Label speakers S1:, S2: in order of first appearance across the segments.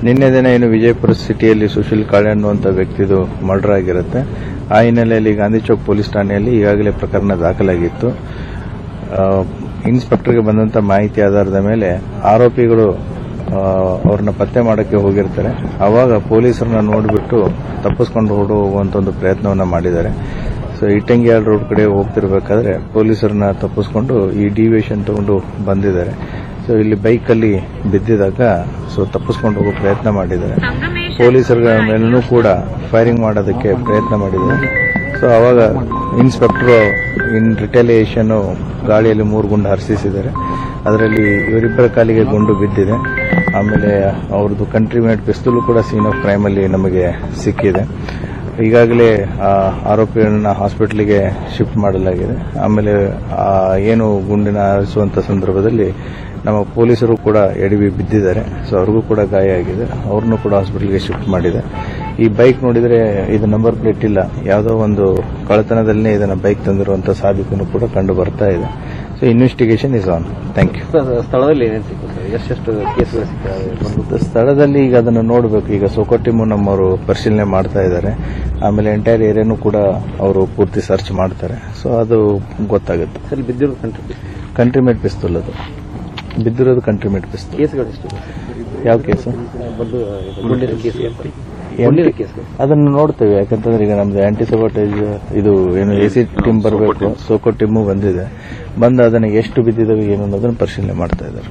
S1: ನಿನ್ನೆ ದಿನ ಏನು ವಿಜಯಪುರ ಸಿಟಿಯಲ್ಲಿ ಸುಶೀಲ್ ಕಾಳೆ ಅನ್ನುವಂಥ ವ್ಯಕ್ತಿದು ಮರ್ಡರ್ ಆಗಿರುತ್ತೆ. ಆ ಹಿನ್ನೆಲೆಯಲ್ಲಿ ಗಾಂಧಿ ಚೌಕ್ ಪೊಲೀಸ್ ಠಾಣೆಯಲ್ಲಿ ಈಗಾಗಲೇ ಪ್ರಕರಣ ದಾಖಲಾಗಿತ್ತು. ಇನ್ಸ್ಪೆಕ್ಟರ್ಗೆ ಬಂದಂತ ಮಾಹಿತಿ ಆಧಾರದ ಮೇಲೆ ಆರೋಪಿಗಳು ಅವ್ರನ್ನ ಪತ್ತೆ ಮಾಡೋಕ್ಕೆ ಹೋಗಿರ್ತಾರೆ. ಆವಾಗ ಪೊಲೀಸರನ್ನ ನೋಡಿಬಿಟ್ಟು ತಪ್ಪಿಸ್ಕೊಂಡು ಹೋಗುವಂತ ಒಂದು ಪ್ರಯತ್ನವನ್ನ ಮಾಡಿದ್ದಾರೆ. ಸೊ ಇಟ್ಟಂಗಿಯಾಳ್ ರೋಡ್ ಕಡೆ ಹೋಗ್ತಿರ್ಬೇಕಾದ್ರೆ ಪೊಲೀಸರನ್ನ ತಪ್ಪಿಸ್ಕೊಂಡು ಈ ಡಿವಿಯೇಷನ್ ತಗೊಂಡು ಬಂದಿದ್ದಾರೆ. ಸೊ ಇಲ್ಲಿ ಬೈಕಲ್ಲಿ ಬಿದ್ದಿದಾಗ ತಪ್ಪಿಸ್ಕೊಂಡು ಹೋಗೋ ಪ್ರಯತ್ನ ಮಾಡಿದ್ದಾರೆ. ಪೊಲೀಸರ ಮೇಲೂ ಕೂಡ ಫೈರಿಂಗ್ ಮಾಡೋದಕ್ಕೆ ಪ್ರಯತ್ನ ಮಾಡಿದ್ದಾರೆ. ಸೊ ಅವಾಗ ಇನ್ಸ್ಪೆಕ್ಟರ್ ಇನ್ ರಿಟಾಲಿಯೇಷನ್ ಗಾಳಿಯಲ್ಲಿ 3 ಗುಂಡು ಹರಿಸಿದ್ದಾರೆ. ಅದರಲ್ಲಿ ಇವರಿಬ್ಬರ ಕಾಲಿಗೆ ಗುಂಡು ಬಿದ್ದಿದೆ. ಆಮೇಲೆ ಅವ್ರದ್ದು ಕಂಟ್ರಿ ಮೇಡ್ ಪಿಸ್ತೂಲು ಕೂಡ ಸೀನ್ ಆಫ್ ಕ್ರೈಮ್ ಅಲ್ಲಿ ನಮಗೆ ಸಿಕ್ಕಿದೆ. ಈಗಾಗಲೇ ಆರೋಪಿಗಳನ್ನ ಹಾಸ್ಪಿಟಲ್ಗೆ ಶಿಫ್ಟ್ ಮಾಡಲಾಗಿದೆ. ಆಮೇಲೆ ಏನು ಗುಂಡಿನ ಹಾರಿಸುವಂತ ಸಂದರ್ಭದಲ್ಲಿ ನಮ್ಮ ಪೊಲೀಸರು ಕೂಡ ಎಡವಿ ಬಿದ್ದಿದ್ದಾರೆ. ಸೊ ಅವ್ರಿಗೂ ಕೂಡ ಗಾಯ ಆಗಿದೆ. ಅವ್ರನ್ನೂ ಕೂಡ ಹಾಸ್ಪಿಟಲ್ಗೆ ಶಿಫ್ಟ್ ಮಾಡಿದೆ. ಈ ಬೈಕ್ ನೋಡಿದ್ರೆ ಇದು ನಂಬರ್ ಪ್ಲೇಟ್ ಇಲ್ಲ, ಯಾವುದೋ ಒಂದು ಕಳ್ಳತನದಲ್ಲೇ ಇದನ್ನ ಬೈಕ್ ತಂದಿರುವಂತಹ ಸಾಧ್ಯತೆಯೂ ಕೂಡ ಕಂಡು ಬರ್ತಾ ಇದೆ. So investigation is on. Thank you.
S2: ಸ್ಥಳದಲ್ಲಿ ಎಷ್ಟು ಕೇಸ್ಗಳು ಸಿಕ್ಕಿದೆ?
S1: ಸ್ಥಳದಲ್ಲಿ ಈಗ ಅದನ್ನು ನೋಡಬೇಕು. ಈಗ ಸೋಕೋ ಟೀಮು ನಮ್ಮವರು ಪರಿಶೀಲನೆ ಮಾಡ್ತಾ ಇದ್ದಾರೆ. ಆಮೇಲೆ ಎಂಟೈರ್ ಏರಿಯಾನು ಕೂಡ ಅವರು ಪೂರ್ತಿ ಸರ್ಚ್ ಮಾಡ್ತಾರೆ. ಸೊ ಅದು ಗೊತ್ತಾಗುತ್ತೆ.
S2: ಸರ್, ಬಿದ್ದಿರೋದು
S1: ಕಂಟ್ರಿ ಮೇಡ್ ಪಿಸ್ತೂಲ್, ಅದು ಬಿದ್ದಿರೋದು ಕಂಟ್ರಿ ಮೇಡ್ ಪಿಸ್ತೂಲ್.
S2: ಕೇಸ್ಗಳು ಎಷ್ಟು?
S1: ಯಾವ ಕೇಸು? ಅದನ್ನು ನೋಡ್ತೇವೆ. ಯಾಕಂತಂದ್ರೆ ಈಗ ನಮ್ದು ಆಂಟಿ ಸಬೋಟೇಜ್ ಇದು ಏನು ಎಸಿ ಟೀಮ್ ಬರಬೇಕು, ಸೋಕೋ ಟೀಮು ಬಂದಿದೆ. ಬಂದು ಅದನ್ನು ಎಷ್ಟು ಬಿದ್ದಿದ್ದಾವೆ ಏನು ಅನ್ನೋದನ್ನು ಪರಿಶೀಲನೆ ಮಾಡ್ತಾ ಇದ್ದಾರೆ.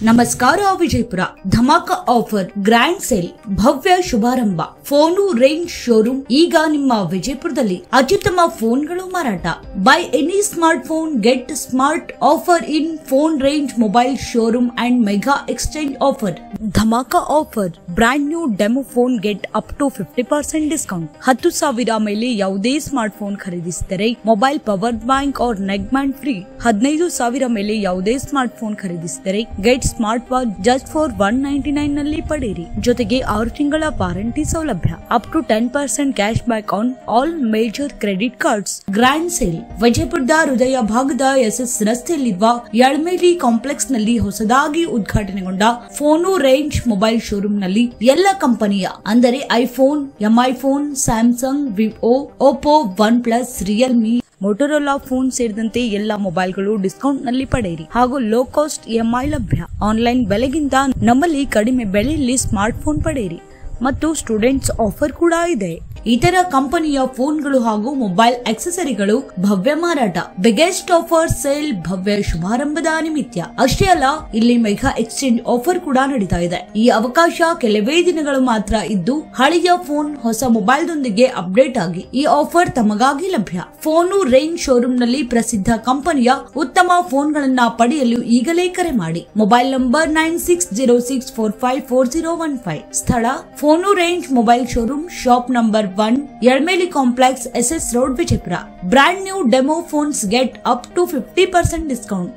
S3: ನಮಸ್ಕಾರ ವಿಜಯಪುರ. ಧಮಾಕ ಆಫರ್, ಗ್ರ್ಯಾಂಡ್ ಸೇಲ್, ಭವ್ಯ ಶುಭಾರಂಭ. ಫೋನು ರೇಂಜ್ ಶೋರೂಮ್ ಈಗ ನಿಮ್ಮ ವಿಜಯಪುರದಲ್ಲಿ. ಅತ್ಯುತ್ತಮ ಫೋನ್ಗಳು ಮಾರಾಟ. Buy any smart phone get smart offer in phone range mobile showroom and mega exchange offer. ಧಮಾಕ offer, brand new demo phone get up to 50% discount. 10,000 ಮೇಲೆ ಯಾವುದೇ ಸ್ಮಾರ್ಟ್ ಫೋನ್ ಖರೀದಿಸಿದರೆ ಮೊಬೈಲ್ ಪವರ್ ಬ್ಯಾಂಕ್ और ನೆಕ್ ಬ್ಯಾಂಡ್ ಫ್ರೀ. 15,000 ಮೇಲೆ ಯಾವುದೇ smart phone ಖರೀದಿಸಿದರೆ get smart watch just for 199 ನಲ್ಲಿ ಪಡೆಯಿರಿ. ಜೊತೆಗೆ 6 ತಿಂಗಳ ವಾರಂಟಿ ಸೌಲಭ್ಯ. Up to 10% cash back on all major credit cards. Grand sale ವಿಜಯಪುರದ ಹೃದಯ ಭಾಗದ SS ರಸ್ತೆಯಲ್ಲಿರುವ ಯಳಮೇಲಿ ಕಾಂಪ್ಲೆಕ್ಸ್ ನಲ್ಲಿ ಹೊಸದಾಗಿ ಉದ್ಘಾಟನೆಗೊಂಡ ಫೋನು ರೇಂಜ್ ಮೊಬೈಲ್ ಶೋರೂಮ್ ನಲ್ಲಿ ಎಲ್ಲ ಕಂಪನಿಯ ಅಂದರೆ iPhone, MI phone, Samsung, Vivo, Oppo, OnePlus, Realme, Motorola phone ಸೇರಿದಂತೆ ಎಲ್ಲಾ ಮೊಬೈಲ್ಗಳು ಡಿಸ್ಕೌಂಟ್ ನಲ್ಲಿ ಪಡೆಯಿರಿ ಹಾಗೂ ಲೋ ಕಾಸ್ಟ್ EMI ಲಭ್ಯ. ಆನ್ಲೈನ್ ಬೆಲೆಗಿಂತ ನಮ್ಮಲ್ಲಿ ಕಡಿಮೆ ಬೆಲೆಯಲ್ಲಿ ಸ್ಮಾರ್ಟ್ ಫೋನ್ ಪಡೆಯಿರಿ ಮತ್ತು ಸ್ಟೂಡೆಂಟ್ಸ್ ಆಫರ್ ಕೂಡ ಇದೆ. ಇತರ ಕಂಪನಿಯ ಫೋನ್ಗಳು ಹಾಗೂ ಮೊಬೈಲ್ ಆಕ್ಸೆಸರಿಗಳು ಭವ್ಯ ಮಾರಾಟ. ಬಿಗ್ಗೆಸ್ಟ್ ಆಫರ್ ಸೇಲ್ ಭವ್ಯ ಶುಭಾರಂಭದ ನಿಮಿತ್ತ. ಅಷ್ಟೇ ಅಲ್ಲ, ಇಲ್ಲಿ ಮೆಗಾ ಎಕ್ಸ್ಚೇಂಜ್ ಆಫರ್ ಕೂಡ ನಡೀತಾ ಇದೆ. ಈ ಅವಕಾಶ ಕೆಲವೇ ದಿನಗಳು ಮಾತ್ರ ಇದ್ದು ಹಳೆಯ ಫೋನ್ ಹೊಸ ಮೊಬೈಲ್ ದೊಂದಿಗೆ ಅಪ್ಡೇಟ್ ಆಗಿ ಈ ಆಫರ್ ತಮಗಾಗಿ ಲಭ್ಯ. ಫೋನು ರೇಂಜ್ ಶೋರೂಮ್ ನಲ್ಲಿ ಪ್ರಸಿದ್ಧ ಕಂಪನಿಯ ಉತ್ತಮ ಫೋನ್ಗಳನ್ನ ಪಡೆಯಲು ಈಗಲೇ ಕರೆ ಮಾಡಿ. Mobile number 9606454015. ಸ್ಥಳ phone range mobile showroom, shop number 1, Yalameli complex, SS road, Vijayapura. Brand new demo phones get up to 50% discount.